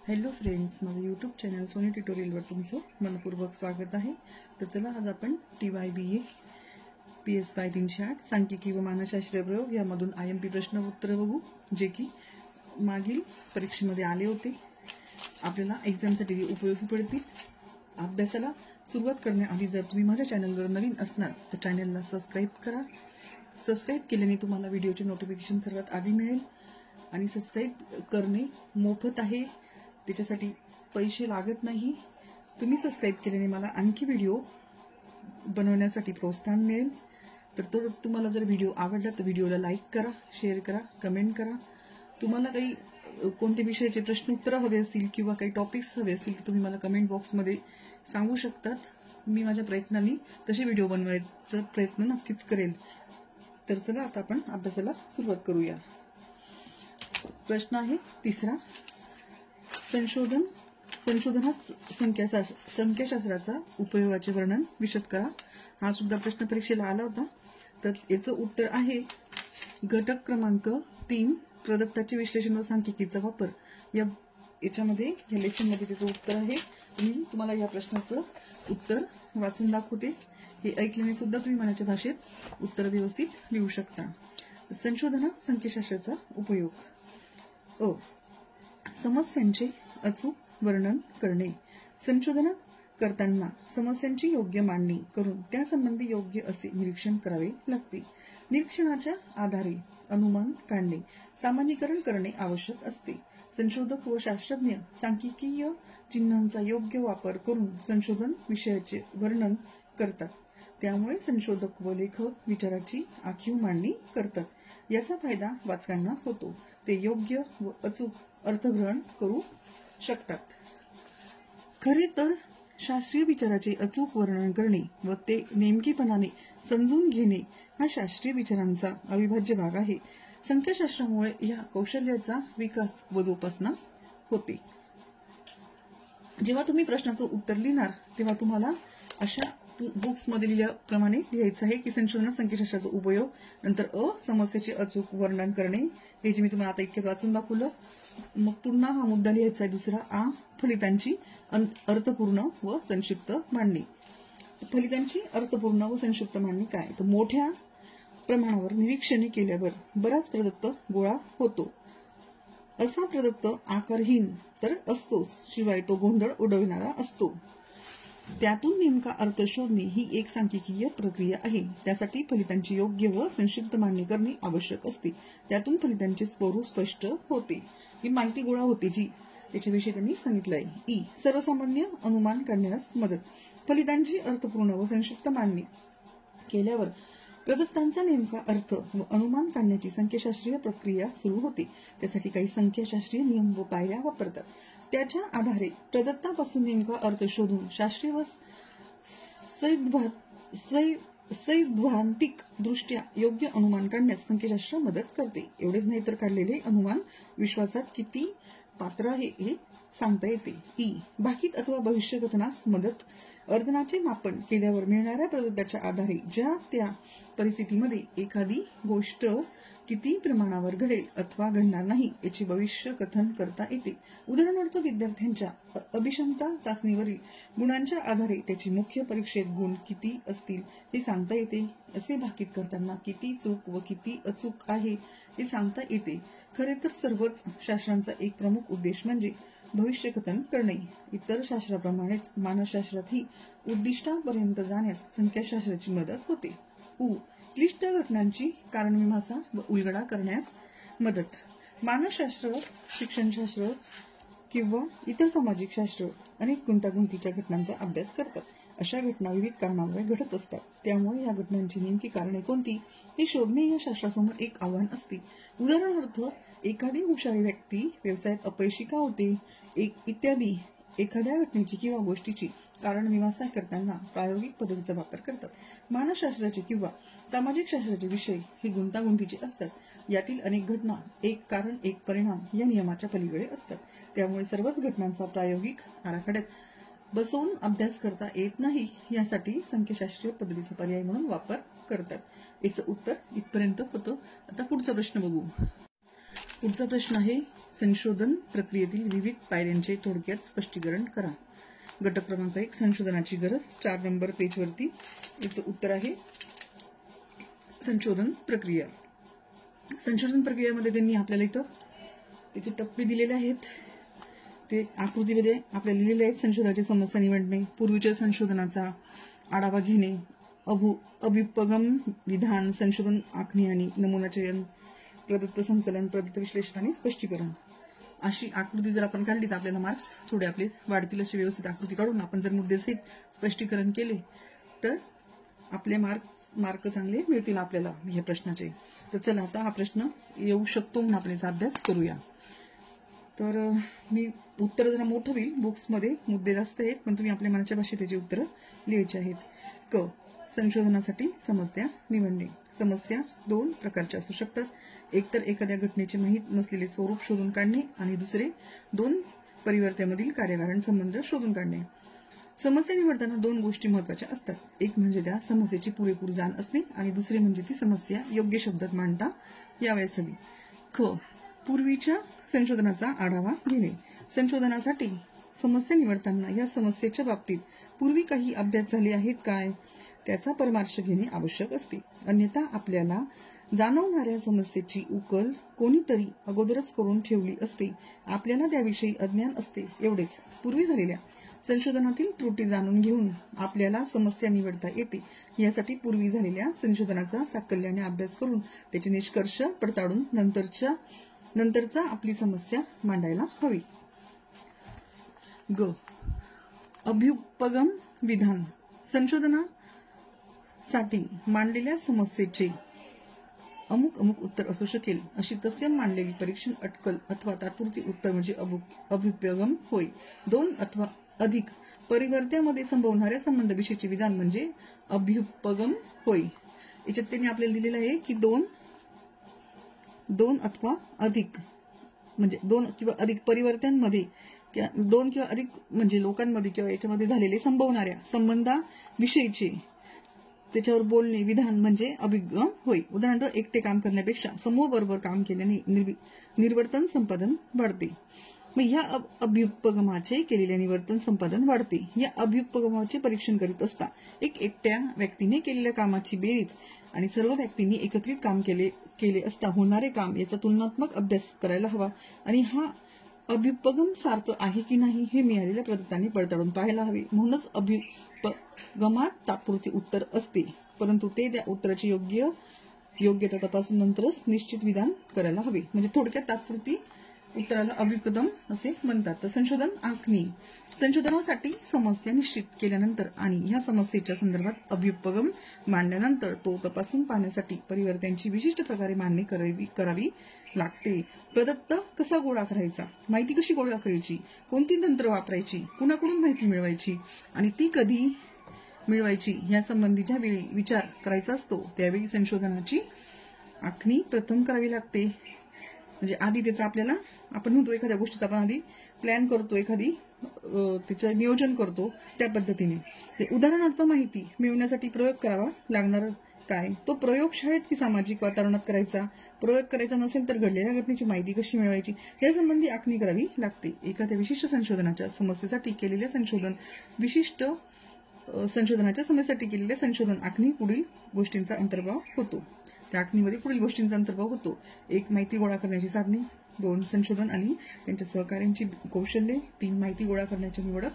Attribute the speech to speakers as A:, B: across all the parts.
A: Hello friends, माझं YouTube channel Sony ट्युटोरियलवर तुमचं मनपूर्वक स्वागत आहे। तर चला आज आपण TYBA PSY 308 सांख्यिकी व मानसशास्त्रीय प्रयोग यामधून IMP प्रश्न उत्तर बघू, जे की मागील परीक्षेमध्ये आले होते, आपल्याला एक्झामसाठी उपयोगी पडतील। अभ्यासाला सुरुवात करण्याआधी जर तुम्ही माझ्या चॅनलवर नवीन असणार तर चॅनलला सबस्क्राईब करा। सबस्क्राईब केल्याने तुम्हाला व्हिडिओचे नोटिफिकेशन सर्वात आधी मिळेल आणि सबस्क्राईब करणे मोफत आहे, त्याच्यासाठी पैसे लागत नाही। तुम्ही सबस्क्राईब केल्याने मला आणखी व्हिडिओ बनवण्यासाठी प्रोत्साहन मिळेल। तर तुम्हाला जर व्हिडिओ आवडला तर व्हिडिओला लाईक करा, शेअर करा, कमेंट करा। तुम्हाला काही कोणत्या विषयाचे प्रश्न उत्तर हवे असतील किंवा काही टॉपिक्स हवे असतील तर तुम्ही मला कमेंट बॉक्समध्ये सांगू शकतात। मी माझ्या प्रयत्नांनी तसे व्हिडिओ बनवायचा प्रयत्न नक्कीच करेल। तर चला आता आपण अभ्यासाला सुरुवात करूया। प्रश्न आहे तिसरा, संशोधनात संख्याशास्त्राचा उपयोगाचे वर्णन विशद करा। हा सुद्धा प्रश्न परीक्षेला आला होता। तर याचं उत्तर आहे घटक क्रमांक 3, प्रदत्ताचे विश्लेषण व सांख्यिकीचा वापर। याच्यामध्ये या लेसन मध्ये त्याचं उत्तर आहे। मी तुम्हाला या प्रश्नाचं उत्तर वाचून दाखवते, हे ऐकल्याने सुद्धा तुम्ही मनाच्या भाषेत उत्तर व्यवस्थित लिहू शकता। संशोधनात संख्याशास्त्राचा उपयोग। समस्यांचे अचूक वर्णन करणे। संशोधन करताना समस्यांची योग्य मांडणी करून त्यासंबंधी योग्य असे निरीक्षण करावे लागते। निरीक्षणाच्या आधारे अनुमान काढणे, सामान्यीकरण करणे आवश्यक असते। संशोधक व शास्त्रज्ञ सांख्यिकीय चिन्हांचा योग्य वापर करून संशोधन विषयाचे वर्णन करतात। त्यामुळे संशोधक व लेखक विचाराची आखीव मांडणी करतात। याचा फायदा वाचकांना होतो, ते योग्य व अचूक अर्थग्रहण करू शकतात। खरे तर शास्त्रीय विचाराचे अचूक वर्णन करणे व ते नेमकेपणाने समजून घेणे हा शास्त्रीय विचारांचा अविभाज्य भाग आहे। संख्याशास्त्रामुळे या कौशल्याचा विकास व जोपासना होते। जेव्हा तुम्ही प्रश्नाचं उत्तर लिहिणार तेव्हा तुम्हाला अशा बुक्स मध्ये लिहिल्याप्रमाणे लिहायचं आहे की संशोधनात संख्याशास्त्राचा उपयोग, नंतर समस्येचे अचूक वर्णन करणे, हे जे मी तुम्हाला आता इतक्यात वाचून दाखवलं। मग पुन्हा हा मुद्दा लिहायचा आहे दुसरा, फलितांची अर्थपूर्ण व संक्षिप्त मांडणी। फलितांची अर्थपूर्ण व संक्षिप्त मांडणी काय, तर मोठ्या प्रमाणावर निरीक्षणे केल्यावर बराच प्रदत्त गोळा होतो। असा प्रदत्त आकारहीन तर असतोच, शिवाय तो गोंधळ उडविणारा असतो। त्यातून नेमका अर्थ शोधणे ही एक सांख्यिकीय प्रक्रिया आहे। त्यासाठी फलितांची योग्य व संक्षिप्त मांडणी करणे आवश्यक असते। त्यातून फलितांचे स्वरूप स्पष्ट होते, ही माहिती गोळा होते जी त्याच्याविषयी त्यांनी सांगितलंय। सर्वसामान्य अनुमान काढण्यास मदत। फलितांची अर्थपूर्ण व संक्षिप्त मांडणी केल्यावर प्रदत्तांचा नेमका अर्थ व अनुमान काढण्याची संख्याशास्त्रीय प्रक्रिया सुरू होते। त्यासाठी काही संख्याशास्त्रीय नियम व पायऱ्या वापरतात। त्याच्या आधारे प्रदत्तापासून नेमका अर्थ शोधून शास्त्रीय व सैद्धांतिक दृष्ट्या योग्य अनुमान काढण्यास संख्याशास्त्र मदत करते। एवढेच नाही तर काढलेले अनुमान विश्वासात किती पात्र आहे हे सांगता येते। भाकीत अथवा भविष्यकथनास मदत। अर्धनाचे मापन केल्यावर मिळणाऱ्या प्रदत्ताच्या आधारे ज्या त्या परिस्थितीमध्ये एखादी गोष्ट किती प्रमाणावर घडेल अथवा घडणार नाही याचे भविष्य कथन करता येते। उदाहरणार्थ विद्यार्थ्यांच्या अभिक्षमता चाचणीवरील गुणांच्या आधारे त्याचे मुख्य परीक्षेत गुण किती असतील हे सांगता येते। असे भाकीत करताना किती चूक व किती अचूक आहे हे सांगता येते। खरे तर सर्वच शास्त्रांचा एक प्रमुख उद्देश म्हणजे भविष्यकथन करणे। इतर शास्त्राप्रमाणेच मानसशास्त्रातही उद्दिष्टापर्यंत जाण्यास संख्याशास्त्राची मदत होते। क्लिष्ट घटनांची कारणमीमांसा व उलगडा करण्यास मदत। मानसशास्त्र, शिक्षणशास्त्र किंवा इतर सामाजिक शास्त्र अनेक गुंतागुंतीच्या घटनांचा अभ्यास करतात। अशा घटना विविध कारणांमुळे घडत असतात। त्यामुळे या घटनांची नेमकी कारणे कोणती हे शोधणे या शास्त्रासमोर एक आव्हान असते। उदाहरणार्थ एखादी हुशारी व्यक्ती व्यवसायात अपयशी का होते इत्यादी। एखाद्या घटनेची किंवा गोष्टीची कारणमीमांसा करताना प्रायोगिक पद्धतीचा वापर करतात। मानसशास्त्राचे किंवा सामाजिक शास्त्राचे विषय हे गुंतागुंतीचे असतात। यातील अनेक घटना एक कारण एक परिणाम या नियमाच्या पलीकडे असतात। त्यामुळे सर्वच घटनांचा प्रायोगिक आराखड्यात बसवून अभ्यास करता येत नाही। यासाठी संख्याशास्त्रीय पद्धतीचा पर्याय म्हणून वापर करतात। याचं उत्तर इथपर्यंत होतं। आता पुढचा प्रश्न बघू। पुढचा प्रश्न आहे, संशोधन प्रक्रियेतील विविध पायऱ्यांचे थोडक्यात स्पष्टीकरण करा. घटक क्रमांक 1, संशोधनाची गरज. 4 नंबर पेजवरती याचं उत्तर आहे संशोधन प्रक्रिया. संशोधन प्रक्रियेमध्ये त्यांनी आपल्याला इथं त्याचे टप्पे दिलेले आहेत. ते आकृतीमध्ये आपल्याला लिहिलेले आहेत. संशोधनाची समस्या निवडणे, पूर्वीच्या संशोधनाचा आढावा घेणे, अभ्युपगम विधान, संशोधन आखणी आणि नमुना चयन, प्रदत्त संकलन, प्रदत्त विश्लेषण आणि स्पष्टीकरण. अशी आकृती जर आपण काढली तर आपल्याला मार्क्स थोडे आपले वाढतील. अशी व्यवस्थित आकृती काढून आपण जर मुद्देसहित स्पष्टीकरण केले तर आपले मार्क चांगले मिळतील आपल्याला या प्रश्नाचे. तर चला आता हा प्रश्न येऊ शकतो म्हणून आपण याचा अभ्यास करूया. तर मी उत्तर जरा मोठं होईल, बुक्समध्ये मुद्दे जास्त आहेत पण तुम्ही आपल्या मनाच्या भाषेत त्याची उत्तरं लिहायची आहेत. क, संशोधनासाठी समस्या निवडणे. समस्या 2 प्रकारच्या असू शकतात. एकतर एखाद्या घटनेचे माहीत नसलेले स्वरूप शोधून काढणे आणि दुसरे 2 परिवर्त्यामधील कार्यकारण संबंध शोधून काढणे. समस्या निवडताना 2 गोष्टी महत्वाच्या असतात. एक म्हणजे त्या समस्येची पुरेपूर जाण असणे आणि दुसरे म्हणजे ती समस्या योग्य शब्दात मांडता यावयास हवी. ख, पूर्वीच्या संशोधनाचा आढावा घेणे. संशोधनासाठी समस्या निवडताना या समस्येच्या बाबतीत पूर्वी काही अभ्यास झाले आहेत काय त्याचा परामर्श घेणे आवश्यक असते. अन्यथा आपल्याला जाणवणाऱ्या समस्येची उकल कोणीतरी अगोदरच करून ठेवली असते. आपल्याला त्याविषयी अज्ञान असते एवढेच. पूर्वी झालेल्या संशोधनातील त्रुटी जाणून घेऊन आपल्याला समस्या निवडता येते. यासाठी पूर्वी झालेल्या संशोधनाचा साकल्याने अभ्यास करून त्याचे निष्कर्ष पडताळून नंतरचा आपली समस्या मांडायला हवी. ग, अभ्युपगम विधान. संशोधनासाठी मांडलेल्या समस्येचे अमुक उत्तर असू शकेल अशी तत्सम मांडलेली परीक्षण अटकल अथवा तात्पुरती उत्तर म्हणजे अभ्युपगम होय. 2 अथवा अधिक परिवर्त्यामध्ये संभवणाऱ्या संबंधाविषयीचे विधान म्हणजे अभ्युपगम होय. याच्यात त्यांनी आपल्याला दिलेलं आहे की 2 अथवा अधिक म्हणजे 2 किंवा अधिक परिवर्त्यांमध्ये 2 किंवा अधिक म्हणजे लोकांमध्ये किंवा याच्यामध्ये झालेले संभवणाऱ्या संबंधाविषयीचे त्याच्यावर बोलणे विधान म्हणजे अभिगम होय. उदाहरणार्थ, एकटे काम करण्यापेक्षा समूह बरोबर काम केल्याने निवर्तन संपादन वाढते. मग ह्या अभ्युपगमाचे केलेले निवर्तन संपादन वाढते. या अभ्युपगमाचे परीक्षण करीत असता एकट्या व्यक्तीने केलेल्या कामाची बेरीज आणि सर्व व्यक्तींनी एकत्रित काम केले असता होणारे काम याचा तुलनात्मक अभ्यास करायला हवा आणि हा अभ्युपगम सार्थ आहे की नाही हे मिळालेल्या प्रदत्तांनी पडताळून पाहायला हवे. म्हणूनच अभ्युपगमात तात्पुरते उत्तर असते, परंतु ते त्या उत्तराची योग्यता तपासून नंतरच निश्चित विधान करायला हवे. म्हणजे थोडक्यात तात्पुरती उत्तराला अभ्युपगम असे म्हणतात. तर संशोधन आखणी. संशोधनासाठी समस्या निश्चित केल्यानंतर आणि ह्या समस्येच्या संदर्भात अभ्युपगम मांडल्यानंतर तो तपासून पाहण्यासाठी परिवर्त्यांची विशिष्ट प्रकारे मांडणी करावी लागते. प्रदत्त कसा गोळा करायचा, माहिती कशी गोळा करायची, कोणती तंत्र वापरायची, कुणाकडून माहिती मिळवायची आणि ती कधी मिळवायची यासंबंधी ज्या वेळी विचार करायचा असतो त्यावेळी संशोधनाची आखणी प्रथम करावी लागते. म्हणजे आधी त्याचा आपल्याला आपण म्हणतो एखाद्या गोष्टीचा आपण आधी प्लॅन करतो, एखादी त्याचं नियोजन करतो त्या पद्धतीने. ते उदाहरणार्थ माहिती मिळवण्यासाठी प्रयोग करावा लागणार काय, तो प्रयोग शाळेत की सामाजिक वातावरणात करायचा, प्रयोग करायचा नसेल तर घडलेल्या घटनेची माहिती कशी मिळवायची यासंबंधी आखणी करावी लागते. एखाद्या विशिष्ट संशोधनाच्या समस्येसाठी केलेल्या संशोधनाच्या समस्येसाठी केलेल्या संशोधन आखणी पुढील गोष्टींचा अंतर्भाव होतो. त्या आखणीमध्ये पुढील गोष्टींचा अंतर्भाव होतो. 1. माहिती गोळा करण्याची साधने. 2. संशोधन आणि त्यांच्या सहकार्यांची कौशल्ये. 3. माहिती गोळा करण्याच्या निवडक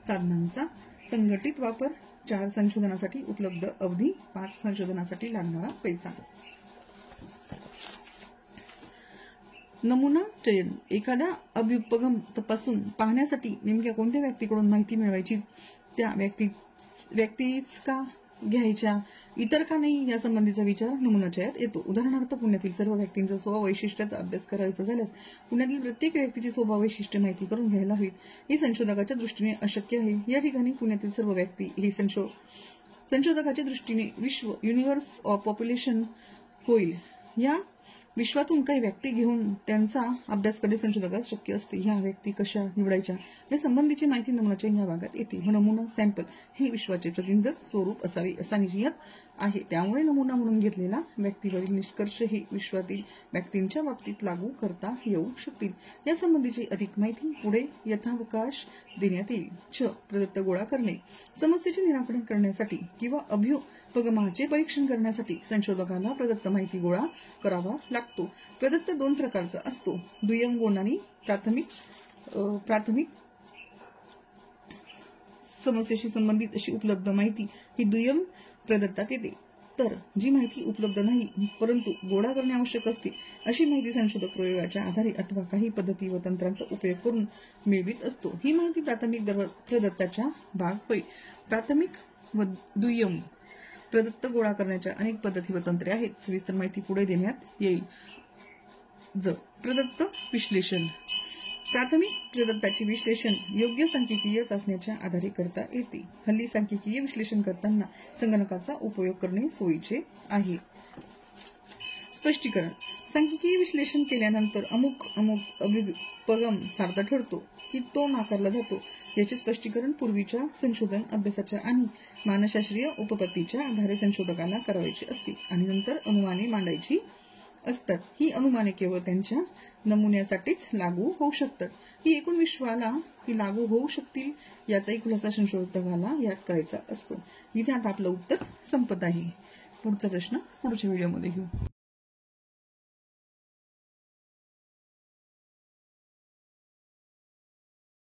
A: साधनांचा संघटित वापर. 4. संशोधनासाठी उपलब्ध अवधी. 5. संशोधनासाठी लागणारा पैसा. नमुना चयन. एखाद्या अभ्युपगम तपासून पाहण्यासाठी नेमक्या कोणत्या व्यक्तीकडून माहिती मिळवायची, त्या व्यक्तीच का घ्यायच्या, इतर का नाही यासंबंधीचा विचार नमुना चयनात येतो. उदाहरणार्थ, पुण्यातील सर्व व्यक्तींचा स्वभाव वैशिष्ट्याचा अभ्यास करायचा झाल्यास पुण्यातील प्रत्येक व्यक्तीची स्वभाव वैशिष्ट्य माहिती करून घ्यायला हवीत. हे संशोधकाच्या दृष्टीने अशक्य आहे. या ठिकाणी पुण्यातील सर्व व्यक्ती हे संशोधकाच्या दृष्टीने युनिव्हर्स ऑफ पॉप्युलेशन होईल. या विश्वातून काही व्यक्ती घेऊन त्यांचा अभ्यास करणे संशोधकास शक्य असते. ह्या व्यक्ती कशा निवडायच्या या संबंधीची माहिती नमुन्याच्या या भागात येते. नमुना सॅम्पल हे विश्वाचे प्रतिनिधित्व स्वरूप असावे असा नियत आहे. त्यामुळे नमुना म्हणून घेतलेला व्यक्तीवरील निष्कर्ष हे विश्वातील व्यक्तींच्या बाबतीत लागू करता येऊ शकतील. या संबंधीची अधिक माहिती पुढे यथावकाश देण्यात येईल. प्रदत्त गोळा करणे. समस्येचे निराकरण करण्यासाठी किंवा अभ्युपगमाचे परीक्षण करण्यासाठी संशोधकाला प्रदत्त माहिती गोळा करावा लागतो. प्रदत्त दोन प्रकारचा असतो, दुय्यम गुण आणि प्राथमिक समस्येशी संबंधित अशी उपलब्ध माहिती ही दुय्यम प्रदत्तात येते. तर जी माहिती उपलब्ध नाही परंतु गोळा करणे आवश्यक असते अशी माहिती संशोधक प्रयोगाच्या आधारे अथवा काही पद्धती व तंत्रांचा उपयोग करून मिळवित असतो. ही माहिती प्राथमिक प्रदत्ताच्या भाग होय. प्राथमिक व दुय्यम प्रदत्त गोळा करण्याच्या अनेक पद्धती व तंत्रे आहेत. सविस्तर माहिती पुढे देण्यात येईल. प्रदत्त विश्लेषण. प्राथमिक प्रदत्ताचे विश्लेषण योग्य सांख्यिकीय चाचण्याच्या आधारे करता येते. हल्ली सांख्यिकीय विश्लेषण करताना संगणकाचा उपयोग करणे सोयीचे आहे. स्पष्टीकरण. सांख्यिकीय विश्लेषण केल्यानंतर अमुक अभ्युपगम सार्थ ठरतो की तो नाकारला जातो याचे स्पष्टीकरण पूर्वीच्या संशोधन अभ्यासाच्या आणि मानसशास्त्रीय उपपत्तीच्या आधारे संशोधकाला करायचे असते आणि नंतर अनुमाने मांडायची असतात. ही अनुमाने केवळ त्यांच्या नमुन्यासाठीच लागू होऊ शकतात. ही एकूण विश्वाला ती लागू होऊ शकतील याचाही खुलासा संशोधकाला यात करायचा असतो. इथे आता आपलं उत्तर संपत आहे. पुढचा प्रश्न पुढच्या व्हिडिओमध्ये घेऊ.